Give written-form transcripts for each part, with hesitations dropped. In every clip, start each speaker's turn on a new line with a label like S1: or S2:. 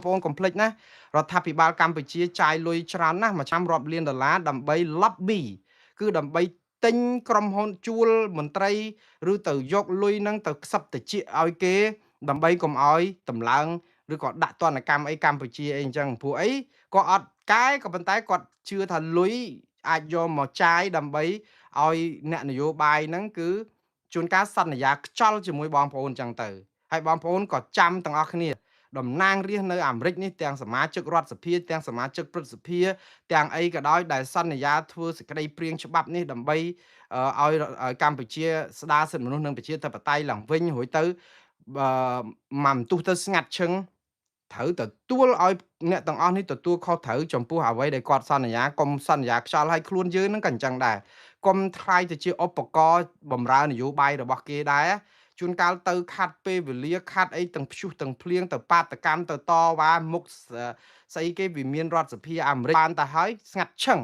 S1: ប្អូនកុំភ្លេចណារដ្ឋាភិបាលកម្ពុជាចាយលុយច្រើនណាស់មួយឆ្នាំរាប់លានដុល្លារដើម្បី lobby គឺដើម្បីទិញក្រុមហ៊ុនជួលមន្ត្រីឬទៅយកលុយហ្នឹងទៅខ្សឹបតិចឲ្យគេដើម្បីកុំឲ្យតម្លើងឬក៏ដាក់ទណ្ឌកម្មអីកម្ពុជាអីអញ្ចឹងព្រោះអីគាត់អត់កែក៏ប៉ុន្តែគាត់ជឿថាលុយអាចយកមកចាយដើម្បីឲ្យអ្នកនយោបាយហ្នឹងគឺជួនកាលសន្យាខ្ចល់ជាមួយបងប្អូនអញ្ចឹងទៅហើយបងប្អូនក៏ចាំទាំងអស់គ្នាតំណាងរាស្ត្រនៅអាមេរិកនេះទាំងសមាជិករដ្ឋសភាទាំងសមាជិកព្រឹទ្ធសភាទាំងអីក៏ដោយដែលសន្យាធ្វើសេចក្តីព្រាងច្បាប់នេះដើម្បីឲ្យកម្ពុជាស្ដារសិទ្ធិមនុស្សនិងប្រជាធិបតេយ្យឡើងវិញរួចទៅបើមកបន្ទុះទៅស្ងាត់ឈឹងត្រូវទទួលឲ្យអ្នកទាំងអស់នេះទទួលខុសត្រូវចំពោះអ្វីដែលគាត់សន្យាកុំសន្យាខ្យល់ឲ្យខ្លួនយើងនឹងក៏អញ្ចឹងដែរកុំថ្លៃទៅជាឧបករណ៍បំរើនយោបាយរបស់គេដែរជួនកាលទៅខាត់ពេលវេលាខាត់អីទាំងព្យុះទាំងភ្លៀងទៅបាតកម្មទៅតវ៉ាមុខស្អីគេវិមានរដ្ឋសភាអាមេរិកបានទៅហើយស្ងាត់ឈឹង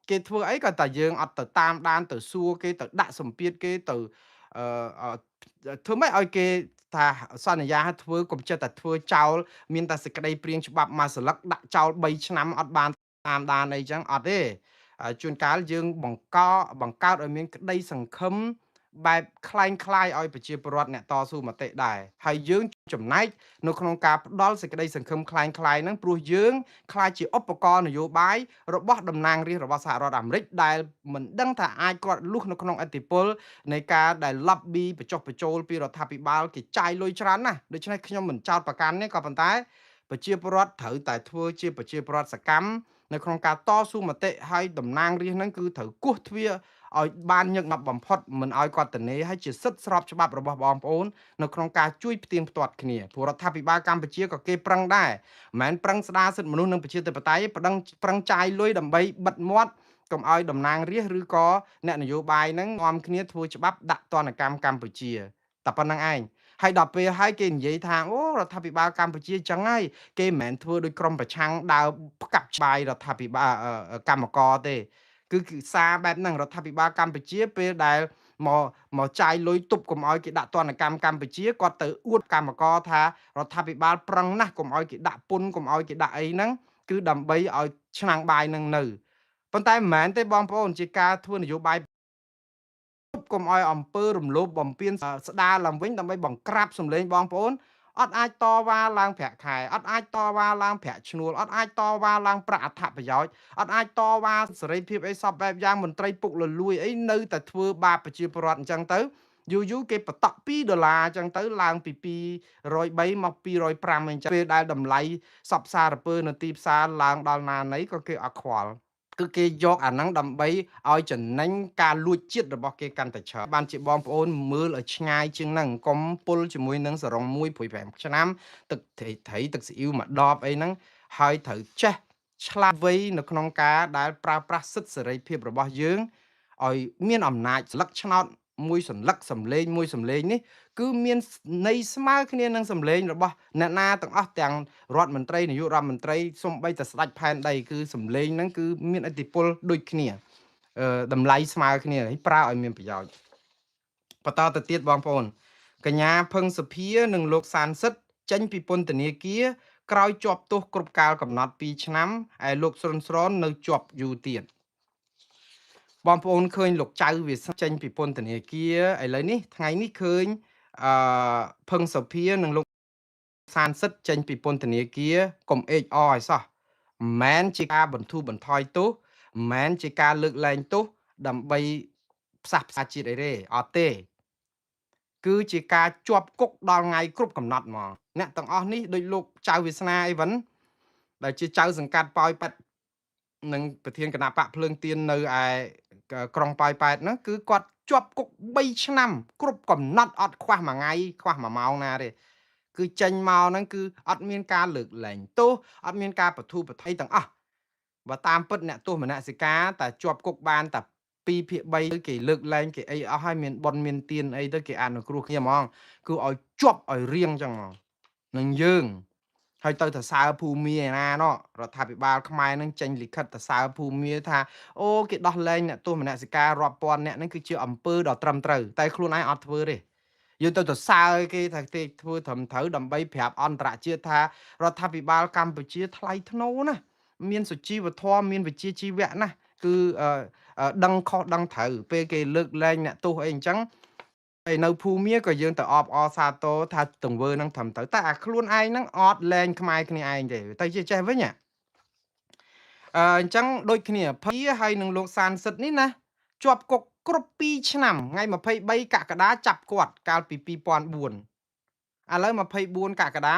S1: គេធ្វើអីក៏តែយើងអត់ទៅតាមដានទៅសួរគេទៅដាក់សម្ពាធគេទៅអឺធ្វើម៉េចឲ្យគេថាសន្យាឲ្យធ្វើកុំចិត្តតែធ្វើចោលមានតែសេចក្តីព្រាងច្បាប់មួយសន្លឹកដាក់ចោល3ឆ្នាំអត់បានតាមដានអីចឹងអត់ទេជួនកាលយើងបង្កើតឲ្យមានក្តីសង្ឃឹមបែបคล้ายៗឲ្យប្រជាពលរដ្ឋអ្នកតស៊ូមតិដែរហើយយើងចំណែកនៅក្នុងការផ្ដល់សេចក្តីសង្ឃឹមคล้ายៗហ្នឹងព្រោះយើងខ្លាចជាឧបករណ៍នយោបាយរបស់តំណាងរាស្ត្ររបស់សហរដ្ឋអាមេរិកដែលមិនដឹងថាអាចគាត់លុះនៅក្នុងឥទ្ធិពលនៃការដែល lobby បញ្ចុះបញ្ចូលពីរដ្ឋាភិបាលគេចាយលុយច្រើនណាស់ដូច្នេះខ្ញុំមិនចោទប្រកាន់ទេក៏ប៉ុន្តែប្រជាពលរដ្ឋត្រូវតែធ្វើជាប្រជាពលរដ្ឋសកម្មនៅក្នុងការតស៊ូមតិឲ្យតំណាងរាស្ត្រហ្នឹងគឺត្រូវគោះទ្វារឲ្យបានញឹកញាប់បំផុតមិនឲ្យគាត់ទនេឲ្យជាសិទ្ធិស្របច្បាប់របស់បងប្អូននៅក្នុងការជួយផ្ទៀងផ្ទាត់គ្នាព្រោះរដ្ឋាភិបាលកម្ពុជាក៏គេប្រឹងដែរមិនមែនប្រឹងស្ដារសិទ្ធិមនុស្សនិងប្រជាធិបតេយ្យប្រឹងចាយលុយដើម្បីបិទមាត់កុំឲ្យតំណាងរាស្ត្រឬក៏អ្នកនយោបាយហ្នឹងនាំគ្នាធ្វើច្បាប់ដាក់ទណ្ឌកម្មកម្ពុជាតែប៉ុណ្្នឹងឯងហើយដល់ពេលហើយគេនិយាយថាអូរដ្ឋាភិបាលកម្ពុជាចឹងហើយគេមិនមែនធ្វើដោយក្រមប្រឆាំងដើរផ្កាប់បាយរដ្ឋាភិបាលកម្មករទេគឺសារបែបហ្នឹងរដ្ឋាភិបាលកម្ពុជាពេលដែលមកចាយលុយទប់កុំឲ្យគេដាក់ទណ្ឌកម្មកម្ពុជាគាត់ទៅអួតកម្មករថារដ្ឋាភិបាលប្រឹងណាស់កុំឲ្យគេដាក់ពន្ធកុំឲ្យគេដាក់អីហ្នឹងគឺដើម្បីឲ្យឆ្នាំងបាយនឹងនៅប៉ុន្តែមិនមែនទេបងប្អូនជាការធ្វើនយោបាយកុំឲ្យអំពើរំលោភបំពានស្ដារឡើងវិញដើម្បីបង្ក្រាបសម្លេងបងប្អូនអត់អាចតវ៉ាឡើងប្រាក់ខែអត់អាចតវ៉ាឡើងប្រាក់ឈ្នួលអត់អាចតវ៉ាឡើងប្រាក់អត្ថប្រយោជន៍អត់អាចតវ៉ាសេរីភាពអីសពបែបយ៉ាងមន្ត្រីពុកលលួយអីនៅតែធ្វើបាបប្រជាពលរដ្ឋអញ្ចឹងទៅយូរគេបតក់$2អញ្ចឹងទៅឡើងពី203មក205អញ្ចឹងពេលដែលតម្លៃសពសារពើនៅទីផ្សារឡើងដល់ណាណីក៏គេអត់ខ្វល់គឺគេយកអាហ្នឹងដើម្បីឲ្យចំណេញការលួចជាតិរបស់គេកាន់តែច្រើនបានជាបងប្អូនមើលឲ្យឆ្ងាយជាងហ្នឹងកុំពុលជាមួយនឹងសរង1 5ឆ្នាំទឹកត្រីទឹកស៊ីអ៊ីវមួយដបអីហ្នឹងហើយត្រូវចេះឆ្លាតវៃនៅក្នុងការដែលប្រើប្រាស់សិទ្ធិសេរីភាពរបស់យើងឲ្យមានអំណាចស្លឹកឆ្នោតមួយសន្លឹកសម្លេងមួយសម្លេងនេះគឺមានន័យស្មើគ្នានឹងសម្លេងរបស់អ្នកណាទាំងអស់ទាំងរដ្ឋមន្ត្រីនាយករដ្ឋមន្ត្រីសូម្បីតែស្ដេចផែនដីគឺសម្លេងហ្នឹងគឺមានឥទ្ធិពលដូចគ្នាតម្លៃស្មើគ្នាហើយប្រើឲ្យមានប្រយោជន៍បន្តទៅទៀតបងប្អូនកញ្ញាផឹងសុភានិងលោកសានសិទ្ធចេញពីពន្ធនាគារក្រោយជាប់ទោសគ្រប់កាលកំណត់2ឆ្នាំហើយលោកស្រុនស្រននៅជាប់យូរទៀតបងប្អូនឃើញលោកចៅវាចេញពីពន្ធនាគារឥឡូវនេះថ្ងៃនេះឃើញអឺផឹងសុភានិងលោកសានសិទ្ធចេញពីពន្ធនាគារកុំអេកអឲ្យសោះមិនមែនជាការបន្ធូរបន្ថយទោសមិនមែនជាការលើកលែងទោសដើម្បីផ្សះផ្សាជាតិអីទេអត់ទេគឺជាការជាប់គុកដល់ថ្ងៃគ្រប់កំណត់ហ្មងអ្នកទាំងអស់នេះដូចលោកចៅវាសនាអីវិញដែលជាចៅសង្កាត់ប៉ោយប៉ែតនិងប្រធានគណៈបកភ្លើងទៀននៅឯក្រុងប៉ោយប៉ែតហ្នឹងគឺគាត់ជាប់គុក3ឆ្នាំគ្រប់កំណត់អត់ខ្វះមួយថ្ងៃខ្វះ1ម៉ោងណាទេគឺចេញមកហ្នឹងគឺអត់មានការលើកលែងទោសអត់មានការបធូរបន្ថយទាំងអស់បើតាមពិតអ្នកទោសមនសិការតែជាប់គុកបានតែ2/3គេលើកលែងគេអីអស់ហើយមានប៉ុនមានទៀនអីទៅគេអនុគ្រោះគ្នាហ្មងគឺឲ្យជាប់ឲ្យរៀងចឹងហ្មងនឹងយើងហើយទៅសើភូមិឯណាណោះរដ្ឋាភិបាលខ្មែរនឹងចេញលិខិតទៅសើភូមិថាអូគេដោះលែងអ្នកទោសមនសិការរាប់ពាន់អ្នកហ្នឹងគឺជាអំពើដ៏ត្រឹមត្រូវតែខ្លួនឯងអត់ធ្វើទេ យើងទៅសើគេថាគេធ្វើត្រឹមត្រូវដើម្បីប្រាប់អន្តរជាតិថារដ្ឋាភិបាលកម្ពុជាថ្លៃថ្នូរណាស់មានសុជីវធម៌មានវិជ្ជាជីវៈណាស់គឺដឹងខុសដឹងត្រូវពេលគេលើកលែងអ្នកទោសអីអញ្ចឹងហើយនៅភូមាក៏យើងទៅអបអរសាទរថាទង្វើនឹងត្រឹមត្រូវតែអាខ្លួនឯងហ្នឹងអត់លែងខ្មែរគ្នាឯងទេទៅជាចេះវិញអញ្ចឹងដូចគ្នាភីហើយនឹងលោកសានសិទ្ធនេះណាជាប់គុកគ្រប់2ឆ្នាំថ្ងៃ23កក្កដាចាប់គាត់កាលពី2004ឥឡូវ24កក្កដា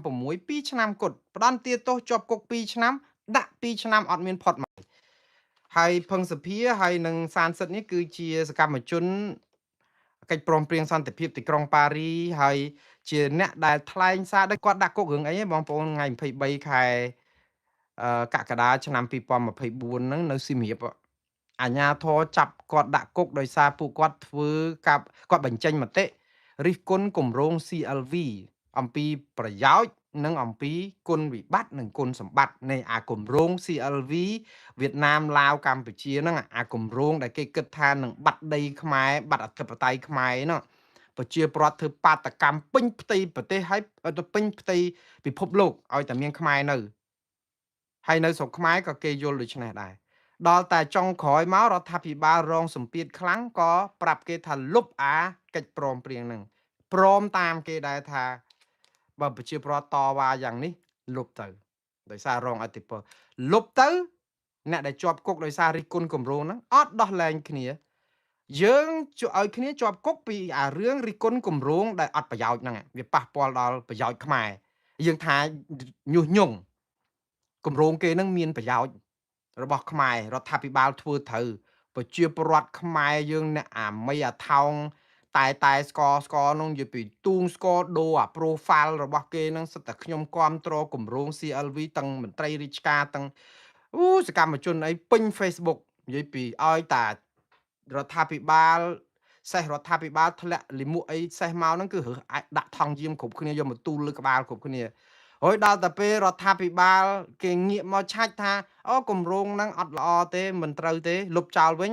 S1: 2006 2ឆ្នាំគត់ផ្ដន្ទាទោសជាប់គុក2ឆ្នាំដាក់2ឆ្នាំអត់មានផុតមកហើយផឹងសភាហើយនឹងសានសិទ្ធនេះគឺជាសកម្មជនកិច្ចព្រមព្រៀងសន្តិភាពទីក្រុងប៉ារីហើយជាអ្នកដែលថ្លែងសារដោយគាត់ដាក់គុករឿងអីបងប្អូនថ្ងៃ23ខែកក្កដាឆ្នាំ2024ហ្នឹងនៅសៀមរាបអាជ្ញាធរចាប់គាត់ដាក់គុកដោយសារពួកគាត់ធ្វើគាត់បញ្ចេញមតិរិះគន់គម្រោង CLV អំពីប្រយោជន៍និងអំពីគុណវិបត្តិនិងគុណសម្បត្តិនៃអាគម្រោង CLV វៀតណាមឡាវកម្ពុជាហ្នឹងអាគម្រោងដែលគេគិតថានឹងបាត់ដីខ្មែរបាត់អធិបតេយ្យខ្មែរហ្នឹងប្រជាពលរដ្ឋធ្វើបាតកម្មពេញផ្ទៃប្រទេសហើយទៅពេញផ្ទៃពិភពលោកឲ្យតែមានខ្មែរនៅហើយនៅស្រុកខ្មែរក៏គេយល់ដូច្នេះដែរដល់តែចុងក្រោយមករដ្ឋាភិបាលរងសម្ពាធខ្លាំងក៏ប្រាប់គេថាលុបកិច្ចព្រមព្រៀងហ្នឹងព្រមតាមគេដែរថាបើប្រជាពលរដ្ឋតវ៉ាយ៉ាងនេះលុបទៅដោយសាររងអធិពលលុបទៅអ្នកដែលជាប់គុកដោយសាររិះគន់គម្រោងហ្នឹងអត់ដោះលែងគ្នាយើងឲ្យគ្នាជាប់គុកពីរឿងរិះគន់គម្រោងដែលអត់ប្រយោជន៍ហ្នឹងវាប៉ះពាល់ដល់ប្រយោជន៍ខ្មែរយើងថាញុះញង់គម្រោងគេនឹងមានប្រយោជន៍របស់ខ្មែររដ្ឋាភិបាលធ្វើត្រូវប្រជាពលរដ្ឋខ្មែរយើងអ្នកអាមីអាថោងតែស្កនោះនិយាយពីទូងស្កដូរអា profile របស់គេនឹងសិតតែខ្ញុំគ្រប់គ្រងគម្រោង CLV ទាំងមន្ត្រីរាជការទាំងសកម្មជនអីពេញ Facebook និយាយពីឲ្យតារដ្ឋាភិបាលសេះរដ្ឋាភិបាលធ្លាក់លិមួកអីសេះមកហ្នឹងគឺរើសអាចដាក់ថង់យាមគ្រប់គ្នាយកមកទូលលើក្បាលគ្រប់គ្នាហើយដល់តែពេលរដ្ឋាភិបាលគេងាកមកឆាច់ថាអូគម្រោងហ្នឹងអត់ល្អទេមិនត្រូវទេលុបចោលវិញ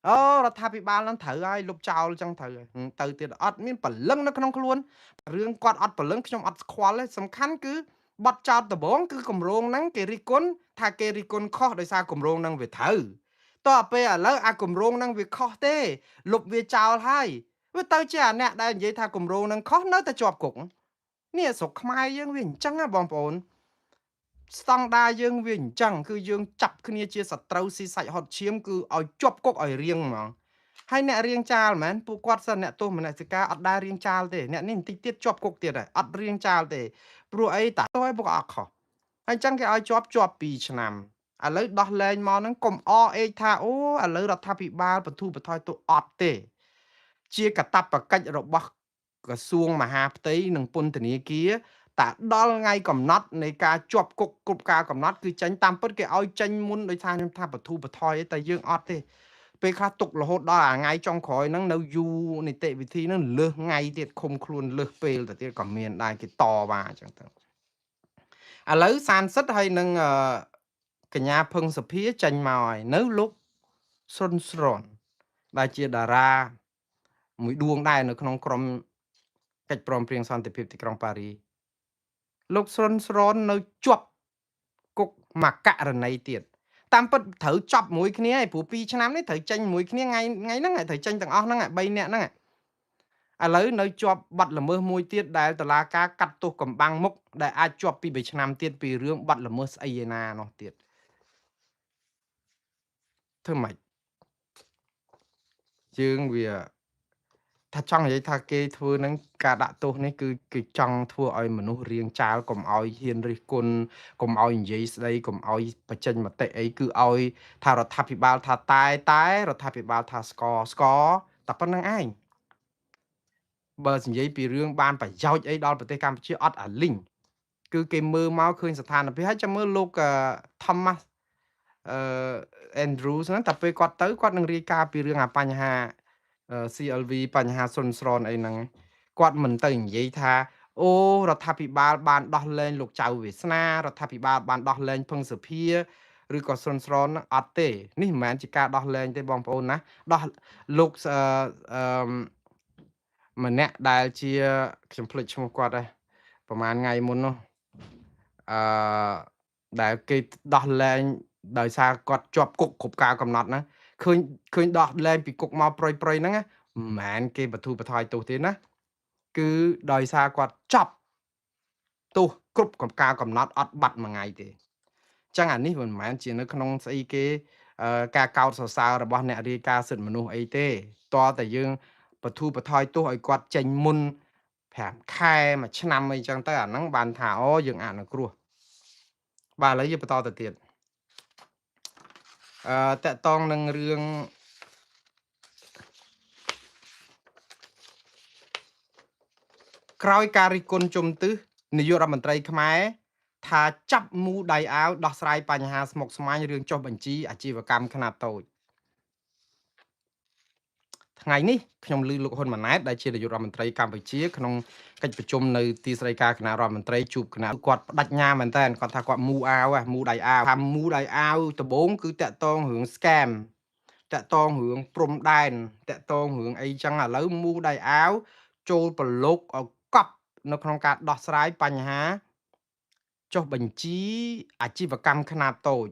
S1: អូរដ្ឋាភិបាលហ្នឹងត្រូវហើយលុបចោលចឹងត្រូវហើយទៅទៀតអត់មានព្រលឹងនៅក្នុងខ្លួនរឿងគាត់អត់ព្រលឹងខ្ញុំអត់ស្គាល់ទេសំខាន់គឺបတ်ចោតដំបងគឺគម្រោងហ្នឹងគេរិះគន់ថាគេរិះគន់ខុសដោយសារគម្រោងហ្នឹងវាត្រូវតោះពេលឥឡូវអាគម្រោងហ្នឹងវាខុសទេលុបវាចោលហើយវាទៅជាអាអ្នកដែលនិយាយថាគម្រោងហ្នឹងខុសនៅតែជាប់គុកនេះស្រុកខ្មែរយើងវាអញ្ចឹងណាបងប្អូនស្តង់ដារយើងវាអញ្ចឹងគឺយើងចាប់គ្នាជាសត្រូវស៊ីសាច់ហត់ឈាមគឺឲ្យជាប់គុកឲ្យរៀងហ្មងហើយអ្នករៀងចាលមែនពួកគាត់សិនអ្នកទោសមនសិការអត់ដែររៀងចាលទេអ្នកនេះបន្តិចទៀតជាប់គុកទៀតហើយអត់រៀងចាលទេព្រោះអីតាទៅឲ្យពួកអត់ខុសហើយអញ្ចឹងគេឲ្យជាប់2ឆ្នាំឥឡូវដោះលែងមកហ្នឹងកុំអអេកថាអូឥឡូវរដ្ឋាភិបាលបទូបថយទៅអត់ទេជាកាតព្វកិច្ចរបស់ក្រសួងមហាផ្ទៃនិងពន្ធនាគារតែដល់ថ្ងៃកំណត់នៃការជាប់គុកគ្រប់ការកំណត់គឺចេញតាមពិតគេឲ្យចេញមុនដោយសារខ្ញុំថាបទូបថយតែយើងអត់ទេពេលខ្លះទុករហូតដល់ថ្ងៃចុងក្រោយហ្នឹងនៅយូរនីតិវិធីហ្នឹងលើសថ្ងៃទៀតឃុំខ្លួនលើសពេលទៅទៀតក៏មានដែរគេតវ៉ាអញ្ចឹងទៅឥឡូវសានសិទ្ធហើយនឹងកញ្ញាភឹងសុភាចេញមកហើយនៅលោកសុនស្រនដែលជាតារាមួយដួងដែរនៅក្នុងក្រុមកិច្ចព្រមព្រៀងសន្តិភាពទីក្រុងប៉ារីលោកសុនស្រននៅជាប់គុកមួយករណីទៀតតាមពិតត្រូវចប់មួយគ្នាឯព្រោះ2ឆ្នាំនេះត្រូវចេញមួយគ្នាថ្ងៃហ្នឹងត្រូវចេញទាំងអស់ហ្នឹង3នាក់ហ្នឹងឥឡូវនៅជាប់បាត់ល្មើសមួយទៀតដែលតុលាការកាត់ទោសកំបាំងមុខដែលអាចជាប់ពី3ឆ្នាំទៀតពីរឿងបាត់ល្មើសស្អីឯណានោះទៀតធ្វើម៉េចយើងវាថាចង់និយាយថាគេធ្វើនឹងការដាក់ទោសនេះគឺគេចង់ធ្វើឲ្យមនុស្សរៀងចាលកុំឲ្យហ៊ានរិះគន់កុំឲ្យនិយាយស្ដីកុំឲ្យបញ្ចេញមតិអីគឺឲ្យថារដ្ឋាភិបាលថាតែរដ្ឋាភិបាលថាស្កតែប៉ុណ្្នឹងឯងបើនិយាយពីរឿងបានប្រយោជន៍អីដល់ប្រទេសកម្ពុជាអត់អាលីងគឺគេមើលមកឃើញស្ថានភាពហើយចាំមើលលោក Thomas Andrews ហ្នឹងតែពេលគាត់ទៅគាត់នឹងរាយការណ៍ពីរឿងអាបញ្ហាCLV បញ្ហាសុនស្រនអីហ្នឹងគាត់មិនទៅនិយាយថាអូរដ្ឋាភិបាលបានដោះលែងលោកចៅវាសនារដ្ឋាភិបាលបានដោះលែងភឹងសុភាឬក៏សុនស្រនអត់ទេនេះមិនមែនជាការដោះលែងទេបងប្អូនណាដោះលោក ម្នាក់ដែលជាខ្ញុំភ្លេចឈ្មោះគាត់ហើយប្រហែលថ្ងៃមុននោះអឺដែលគេដោះលែងដោយសារគាត់ជាប់គុកគ្រប់ការកំណត់ហ្នឹងឃើញដោះលែងពីគុកមកប្រុយៗហ្នឹងណាមិនមែនគេបទូបថយទោសទេណាគឺដោយសារគាត់ចាប់ទោសគ្រប់ការកំណត់អត់បាត់មួយថ្ងៃទេចឹងអានេះមិនមែនជានៅក្នុងស្អីគេការកោតសរសើររបស់អ្នករាយការណ៍សិទ្ធិមនុស្សអីទេតើតែយើងបទូបថយទោសឲ្យគាត់ចេញមុន5ខែ1ឆ្នាំអីចឹងទៅអាហ្នឹងបានថាអូយើងអនុគ្រោះបាទឥឡូវយើងបន្តទៅទៀតតកតងនឹងរឿងក្រោយការរិះគន់ជំទិសនាយករដ្ឋមន្ត្រីខ្មែរថាចាប់មូដៃអាវដោះស្រាយបញ្ហាស្មុគស្មាញរឿងចុះបញ្ជីអាជីវកម្មខ្នាតតូចថ្ងៃនេះខ្ញុំឮលោកហ៊ុនម៉ាណែតដែលជានាយករដ្ឋមន្ត្រីកម្ពុជាក្នុងកិច្ចប្រជុំនៅទីស្តីការគណៈរដ្ឋមន្ត្រីជួបគណៈគាត់បដិញ្ញាមែនតើគាត់ថាគាត់មូអាវមូដៃអាវថាមូដៃអាវដំបូងគឺតាក់តងរឿង scam តាក់តងរឿងព្រំដែនតាក់តងរឿងអីចឹងឥឡូវមូដៃអាវចូលប្រឡូកឲ្យកប់នៅក្នុងការដោះស្រាយបញ្ហាចុះបញ្ជីអាជីវកម្មខ្នាតតូច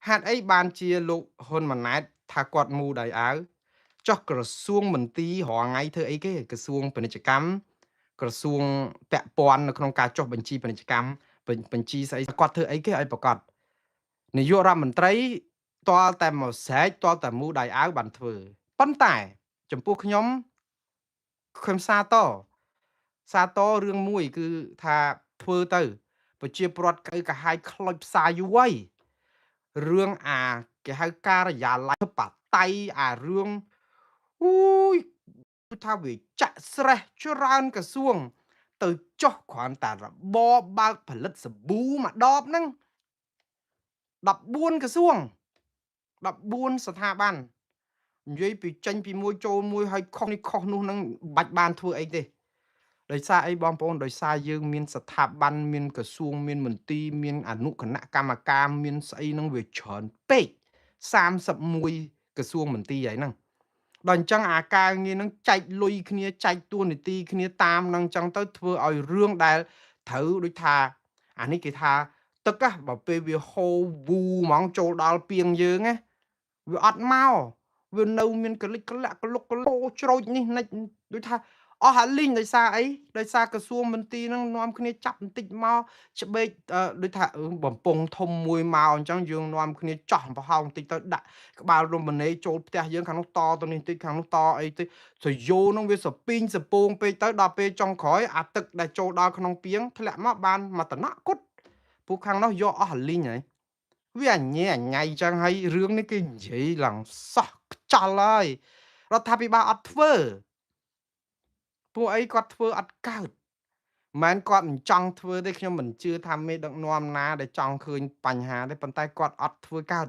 S1: ហេតុអីបានជាលោកហ៊ុនម៉ាណែតថាគាត់មូដៃអាវចុះក្រសួងមន្ទីររងថ្ងៃធ្វើអីគេក្រសួងពាណិជ្ជកម្មក្រសួងពាក់ព័ន្ធនៅក្នុងការចុះបញ្ជីពាណិជ្ជកម្មបញ្ជីស្អីគាត់ធ្វើអីគេឲ្យប្រកាសនាយករដ្ឋមន្ត្រីតលតែមកស្រែកតលតែមូដៃអាវបានធ្វើប៉ុន្តែចំពោះខ្ញុំសាទររឿងមួយគឺថាធ្វើទៅប្រជាពលរដ្ឋកៅកាហាយខ្លោចផ្សាយយូរហើយរឿងអាគេហៅការិយាល័យបតៃអារឿងអូយគឺថាវាចាក់ស្រេះច្រើនក្រសួងទៅចុះគ្រាន់តែរបបបើកផលិតសាប៊ូមួយដបហ្នឹង14ក្រសួង14ស្ថាប័ននិយាយពីចេញពីមួយចូលមួយហើយខុសនេះខុសនោះនឹងបាច់បានធ្វើអីទេដោយសារអីបងប្អូនដោយសារយើងមានស្ថាប័នមានក្រសួងមានមន្ទីរមានអនុគណៈកម្មការមានស្អីនឹងវាច្រើនពេក31ក្រសួងមន្ទីរហើយហ្នឹងដល់អញ្ចឹងអាការងារនឹងចែកលុយគ្នាចែកតួនាទីគ្នាតាមនឹងអញ្ចឹងទៅធ្វើឲ្យរឿងដែលត្រូវដូចថាអានេះគេថាទឹកបើពេលវាហូរវូហ្មងចូលដល់ពីងយើងណាវាអត់មកវានៅមានកលិចកលាក់កលុកកលោច្រូចនេះនិចដូចថាអស់អាលីងដោយសារអីដោយសារក្រសួងមន្ទីរនឹងនាំគ្នាចាប់បន្តិចមកច្បេកដូចថាបំពង់ធំមួយមកអញ្ចឹងយើងនាំគ្នាចោះប្រហោងបន្តិចទៅដាក់ក្បាលរមណីចូលផ្ទះយើងខាងនោះតទៅនេះបន្តិចខាងនោះតអីទៅសយោនឹងវាសពីងសពងពេកទៅដល់ពេលចុងក្រោយអាទឹកដែលចូលដល់ក្នុងពីងធ្លាក់មកបានមកតំណក់គុតពួកខាងនោះយកអស់អាលីងហើយវាអញអញ៉ៃចឹងហើយរឿងនេះគេនិយាយឡើងសោះខ្ចល់ហើយរដ្ឋាភិបាលអត់ធ្វើពួកអីគាត់ធ្វើអត់កើតមិនគាត់មិនចង់ធ្វើទេខ្ញុំមិនជឿថាមេដឹកនាំណាដែលចង់ឃើញបញ្ហាទេប៉ុន្តែគាត់អត់ធ្វើកើត